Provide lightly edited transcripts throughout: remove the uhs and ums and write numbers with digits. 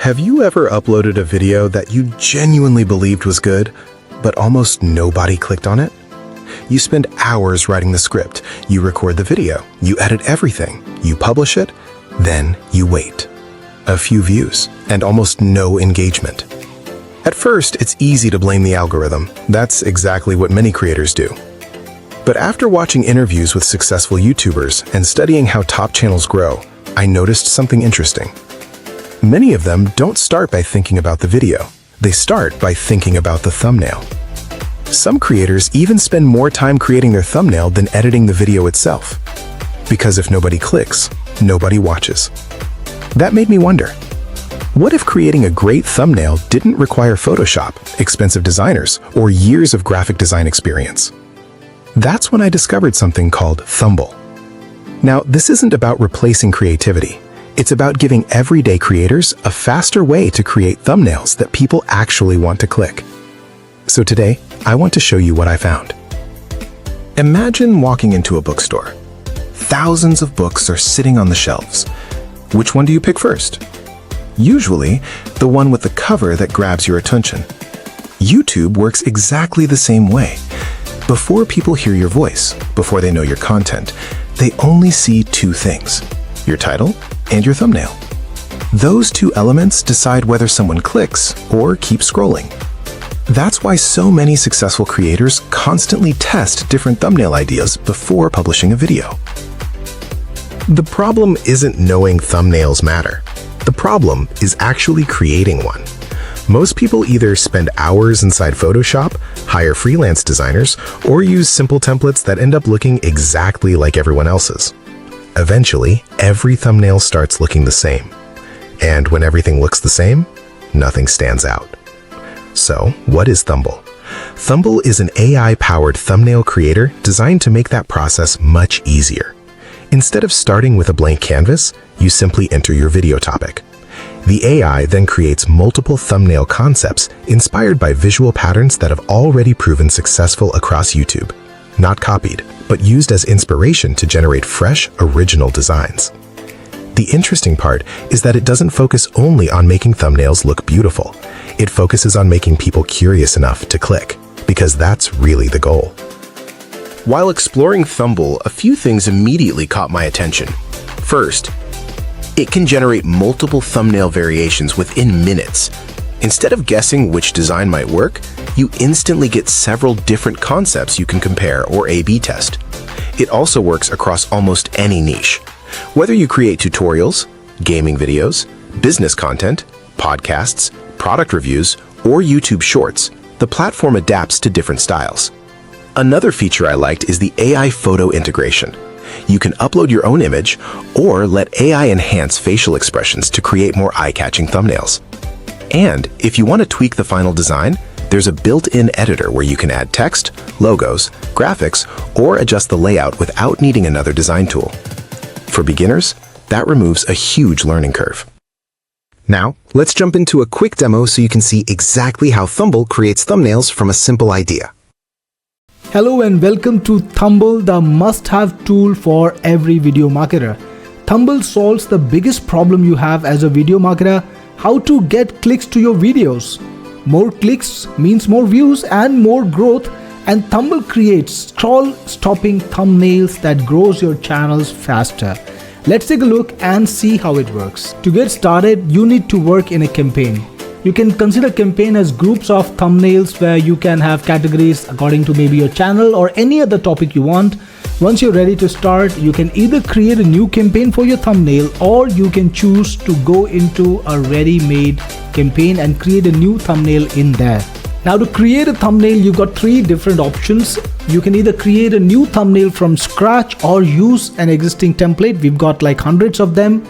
Have you ever uploaded a video that you genuinely believed was good, but almost nobody clicked on it? You spend hours writing the script, you record the video, you edit everything, you publish it, then you wait. A few views, and almost no engagement. At first, it's easy to blame the algorithm. That's exactly what many creators do. But after watching interviews with successful YouTubers and studying how top channels grow, I noticed something interesting. Many of them don't start by thinking about the video. They start by thinking about the thumbnail. Some creators even spend more time creating their thumbnail than editing the video itself. Because if nobody clicks, nobody watches. That made me wonder, what if creating a great thumbnail didn't require Photoshop, expensive designers, or years of graphic design experience? That's when I discovered something called Thumble. Now, this isn't about replacing creativity. It's about giving everyday creators a faster way to create thumbnails that people actually want to click. So today, I want to show you what I found. Imagine walking into a bookstore. Thousands of books are sitting on the shelves. Which one do you pick first? Usually, the one with the cover that grabs your attention. YouTube works exactly the same way. Before people hear your voice, before they know your content, they only see two things: your title and your thumbnail. Those two elements decide whether someone clicks or keeps scrolling. That's why so many successful creators constantly test different thumbnail ideas before publishing a video. The problem isn't knowing thumbnails matter. The problem is actually creating one. Most people either spend hours inside Photoshop, hire freelance designers, or use simple templates that end up looking exactly like everyone else's. Eventually, every thumbnail starts looking the same. And when everything looks the same, nothing stands out. So, what is Thumble? Thumble is an AI-powered thumbnail creator designed to make that process much easier. Instead of starting with a blank canvas, you simply enter your video topic. The AI then creates multiple thumbnail concepts inspired by visual patterns that have already proven successful across YouTube. Not copied, but used as inspiration to generate fresh, original designs. The interesting part is that it doesn't focus only on making thumbnails look beautiful. It focuses on making people curious enough to click, because that's really the goal. While exploring Thumble, a few things immediately caught my attention. First, it can generate multiple thumbnail variations within minutes. Instead of guessing which design might work, you instantly get several different concepts you can compare or A/B test. It also works across almost any niche. Whether you create tutorials, gaming videos, business content, podcasts, product reviews, or YouTube Shorts, the platform adapts to different styles. Another feature I liked is the AI photo integration. You can upload your own image or let AI enhance facial expressions to create more eye-catching thumbnails. And if you want to tweak the final design, there's a built-in editor where you can add text, logos, graphics, or adjust the layout without needing another design tool. For beginners, that removes a huge learning curve. Now, let's jump into a quick demo so you can see exactly how Thumble creates thumbnails from a simple idea. Hello and welcome to Thumble, the must-have tool for every video marketer. Thumble solves the biggest problem you have as a video marketer: how to get clicks to your videos. More clicks means more views and more growth, and Thumble creates scroll-stopping thumbnails that grows your channels faster. Let's take a look and see how it works. To get started, you need to work in a campaign. You can consider campaign as groups of thumbnails where you can have categories according to maybe your channel or any other topic you want. Once you're ready to start, you can either create a new campaign for your thumbnail, or you can choose to go into a ready-made campaign and create a new thumbnail in there. Now, to create a thumbnail, you've got three different options. You can either create a new thumbnail from scratch or use an existing template. We've got like hundreds of them.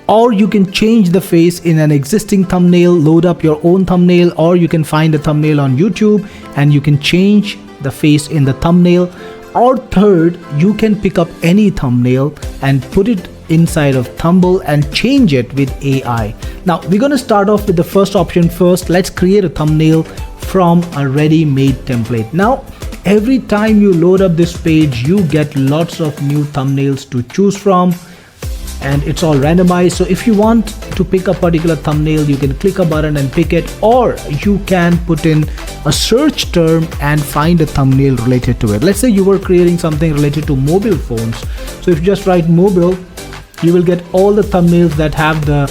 Or you can change the face in an existing thumbnail, load up your own thumbnail, or you can find a thumbnail on YouTube and you can change the face in the thumbnail. Or third, you can pick up any thumbnail and put it inside of Thumble and change it with AI. Now, we're going to start off with the first option first. Let's create a thumbnail from a ready-made template. Now, every time you load up this page, you get lots of new thumbnails to choose from. And it's all randomized. So if you want to pick a particular thumbnail, you can click a button and pick it, or you can put in a search term and find a thumbnail related to it. Let's say you were creating something related to mobile phones. So if you just write mobile, you will get all the thumbnails that have the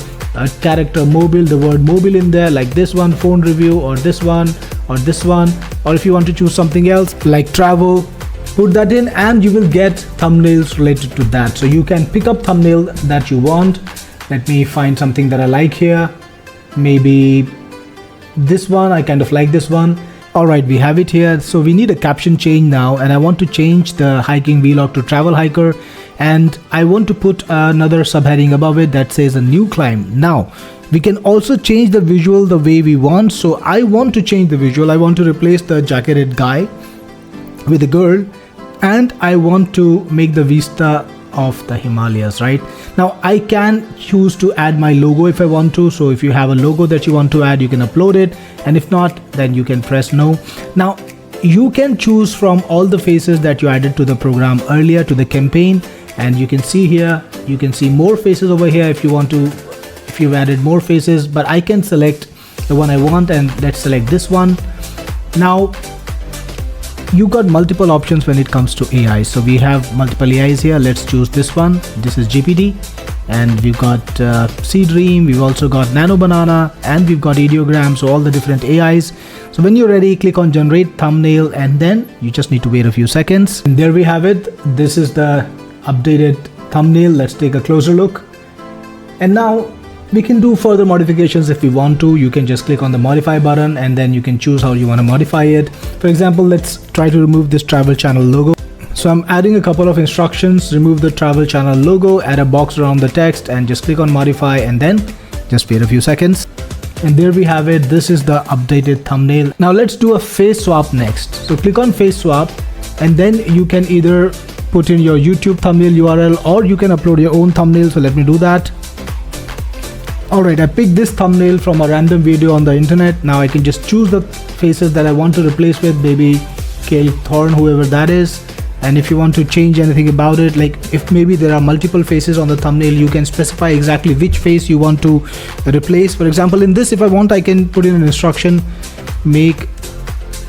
character mobile, the word mobile in there, like this one, phone review, or this one, or this one. Or if you want to choose something else like travel, put that in and you will get thumbnails related to that. So you can pick up thumbnail that you want. Let me find something that I like here. Maybe this one, I kind of like this one. Alright, we have it here. So we need a caption change now, and I want to change the hiking vlog to travel hiker, and I want to put another subheading above it that says a new climb. Now we can also change the visual the way we want. So I want to change the visual. I want to replace the jacketed guy with a girl, and I want to make the vista of the Himalayas. Right now I can choose to add my logo if I want to. So if you have a logo that you want to add, you can upload it, and if not, then you can press no. Now you can choose from all the faces that you added to the program earlier, to the campaign, and you can see here, you can see more faces over here if you want to, if you've added more faces. But I can select the one I want, and let's select this one. Now you got multiple options when it comes to AI. So we have multiple AIs here. Let's choose this one. This is GPT, and we've got C-Dream, we've also got Nano Banana, and we've got Ideogram. So all the different AIs. So when you're ready, click on generate thumbnail, and then you just need to wait a few seconds. And there we have it. This is the updated thumbnail. Let's take a closer look. And now we can do further modifications if we want to. You can just click on the modify button, and then you can choose how you want to modify it. For example, let's try to remove this travel channel logo. So I'm adding a couple of instructions. Remove the travel channel logo, add a box around the text, and just click on modify, and then just wait a few seconds. And there we have it. This is the updated thumbnail. Now let's do a face swap next. So click on face swap, and then you can either put in your YouTube thumbnail URL, or you can upload your own thumbnail. So let me do that. Alright, I picked this thumbnail from a random video on the internet. Now I can just choose the faces that I want to replace with, maybe Kale Thorne, whoever that is. And if you want to change anything about it, like if maybe there are multiple faces on the thumbnail, you can specify exactly which face you want to replace. For example, in this, if I want, I can put in an instruction,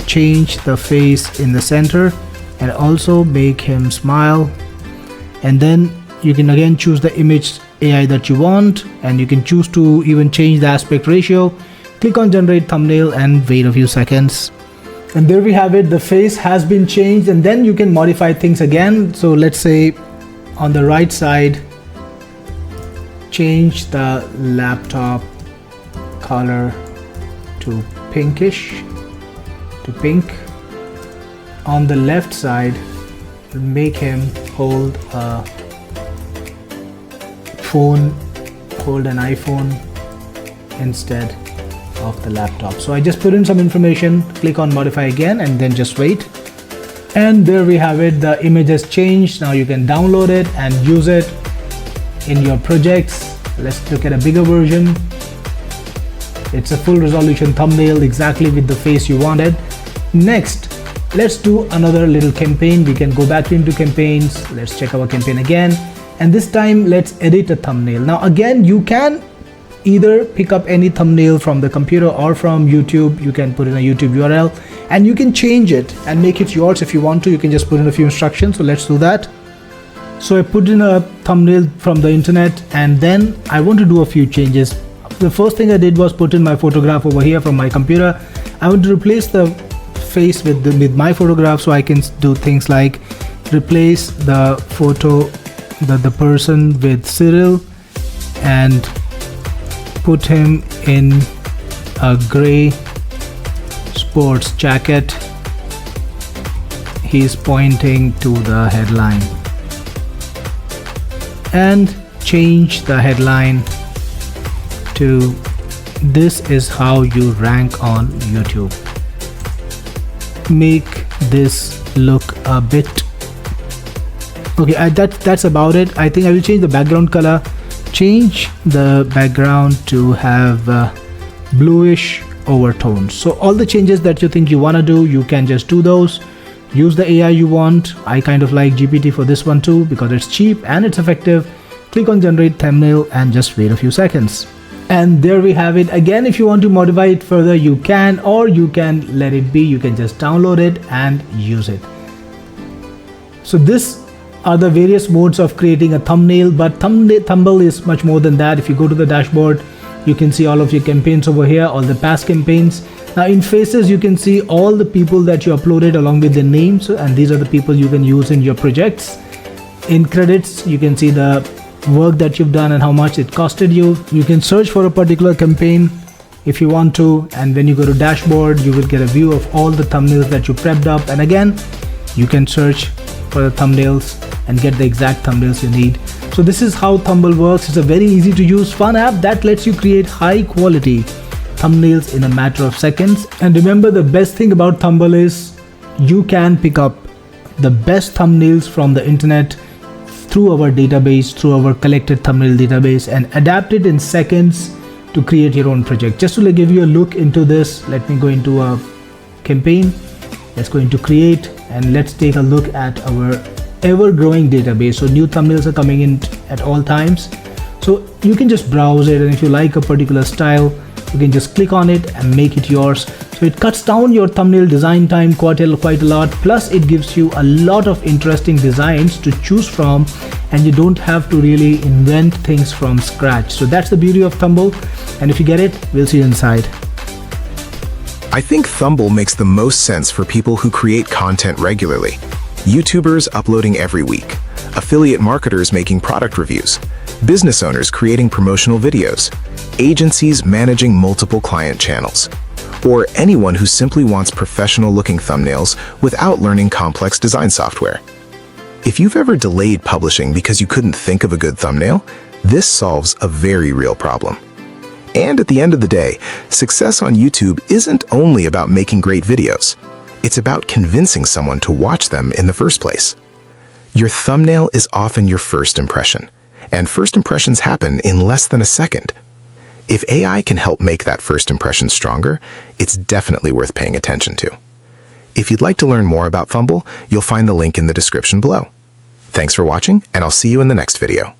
change the face in the center, and also make him smile. And then you can again choose the image AI that you want, and you can choose to even change the aspect ratio. Click on generate thumbnail and wait a few seconds. And there we have it. The face has been changed, and then you can modify things again. So let's say on the right side, change the laptop color to pinkish, to pink. On the left side, make him hold a phone, hold an iPhone instead of the laptop. So I just put in some information, click on modify again, and then just wait. And there we have it. The image has changed. Now you can download it and use it in your projects. Let's look at a bigger version. It's a full resolution thumbnail exactly with the face you wanted. Next, let's do another little campaign. We can go back into campaigns. Let's check our campaign again. And this time let's edit a thumbnail. Now again, you can either pick up any thumbnail from the computer or from YouTube. You can put in a YouTube URL and you can change it and make it yours if you want to. You can just put in a few instructions. So let's do that. So I put in a thumbnail from the internet, and then I want to do a few changes. The first thing I did was put in my photograph over here from my computer. I want to replace the face with my photograph, so I can do things like replace the photo, the person with Cyril, and put him in a gray sports jacket. He's pointing to the headline, and change the headline to "This is how you rank on YouTube." Make this look a bit okay. That's about it. I think I will change the background color. Change the background to have bluish overtones. So all the changes that you think you want to do, you can just do those. Use the AI you want. I kind of like GPT for this one too because it's cheap and it's effective. Click on generate thumbnail and just wait a few seconds. And there we have it. Again, if you want to modify it further, you can, or you can let it be. You can just download it and use it. So this are the various modes of creating a thumbnail, but Thumble is much more than that. If you go to the dashboard, you can see all of your campaigns over here, all the past campaigns. Now in faces, you can see all the people that you uploaded along with their names, and these are the people you can use in your projects. In credits, you can see the work that you've done and how much it costed you. You can search for a particular campaign if you want to, and when you go to dashboard, you will get a view of all the thumbnails that you prepped up. And again, you can search for the thumbnails and get the exact thumbnails you need. So this is how Thumble works. It's a very easy to use, fun app that lets you create high quality thumbnails in a matter of seconds. And remember, the best thing about Thumble is you can pick up the best thumbnails from the internet through our database, through our collected thumbnail database, and adapt it in seconds to create your own project. Just to give you a look into this, let me go into a campaign. Let's go into create, and let's take a look at our ever-growing database. So new thumbnails are coming in at all times. So you can just browse it, and if you like a particular style, you can just click on it and make it yours. So it cuts down your thumbnail design time quite a lot. Plus it gives you a lot of interesting designs to choose from, and you don't have to really invent things from scratch. So that's the beauty of Thumble. And if you get it, we'll see you inside. I think Thumble makes the most sense for people who create content regularly. YouTubers uploading every week, affiliate marketers making product reviews, business owners creating promotional videos, agencies managing multiple client channels, or anyone who simply wants professional-looking thumbnails without learning complex design software. If you've ever delayed publishing because you couldn't think of a good thumbnail, this solves a very real problem. And at the end of the day, success on YouTube isn't only about making great videos. It's about convincing someone to watch them in the first place. Your thumbnail is often your first impression, and first impressions happen in less than a second. If AI can help make that first impression stronger, it's definitely worth paying attention to. If you'd like to learn more about Thumble, you'll find the link in the description below. Thanks for watching, and I'll see you in the next video.